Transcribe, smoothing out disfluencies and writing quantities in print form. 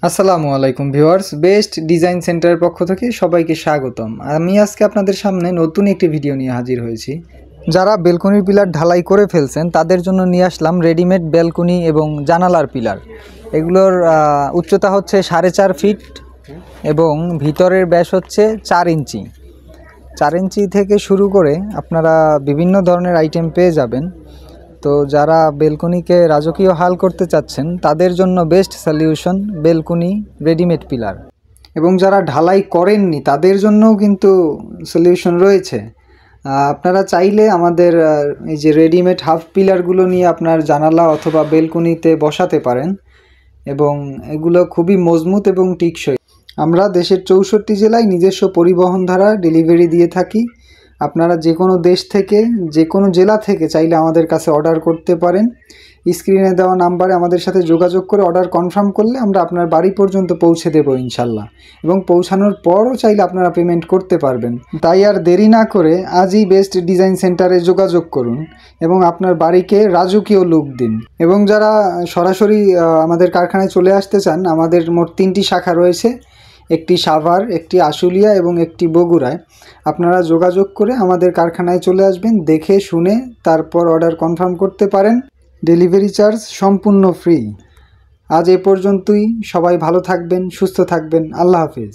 আসসালামু আলাইকুম viewers, best design সেন্টারের পক্ষ থেকে সবাইকে স্বাগতম। আমি আজকে আপনাদের সামনে নতুন একটি ভিডিও নিয়ে হাজির হয়েছি। যারা বেলকনির পিলার ঢালাই করে ফেলছেন তাদের জন্য নিয়ে আসলাম রেডিমেড বেলকনি এবং জানালার পিলার। এগুলোর উচ্চতা হচ্ছে 4.5 ফিট এবং ভিতরের ব্যাস হচ্ছে 4 ইঞ্চি। 4 ইঞ্চি থেকে শুরু করে আপনারা বিভিন্ন ধরনের আইটেম পেয়ে যাবেন। তো যারা বেলকনিকে রাজকীয় হাল করতে চাচ্ছেন তাদের জন্য best solution balcony readymade pillar, এবং যারা ঢালাই করেননি তাদের জন্যও কিন্তু সলিউশন রয়েছে। আপনারা চাইলে আমাদের এই যে রেডিমেড হাফ পিলারগুলো নিয়ে আপনার জানালা অথবা বেলকনিতে বসাতে পারেন, এবং এগুলো খুবই মজবুত এবং টিকসই। আমরা দেশের 64 জেলায় নিজস্ব পরিবহন দ্বারা ডেলিভারি দিয়ে থাকি। আপনারা যে কোনো দেশ থেকে, যে কোনো জেলা থেকে চাইলে আমাদের কাছে অর্ডার করতে পারেন। স্ক্রিনে দেওয়া নাম্বারে আমাদের সাথে যোগাযোগ করে অর্ডার কনফার্ম করলে আমরা আপনার বাড়ি পর্যন্ত পৌঁছে দেব ইনশাল্লাহ, এবং পৌঁছানোর পরও চাইলে আপনারা পেমেন্ট করতে পারবেন। তাই আর দেরি না করে আজই বেস্ট ডিজাইন সেন্টারে যোগাযোগ করুন এবং আপনার বাড়িকে রাজকীয় লুক দিন। এবং যারা সরাসরি আমাদের কারখানায় চলে আসতে চান, আমাদের মোট 3টি শাখা রয়েছে, একটি সাভার, একটি আশুলিয়া এবং একটি বগুড়ায়। আপনারা যোগাযোগ করে আমাদের কারখানায় চলে আসবেন, দেখে শুনে তারপর অর্ডার কনফার্ম করতে পারেন। ডেলিভারি চার্জ সম্পূর্ণ ফ্রি। আজ এ পর্যন্তই। সবাই ভালো থাকবেন, সুস্থ থাকবেন। আল্লাহ হাফিজ।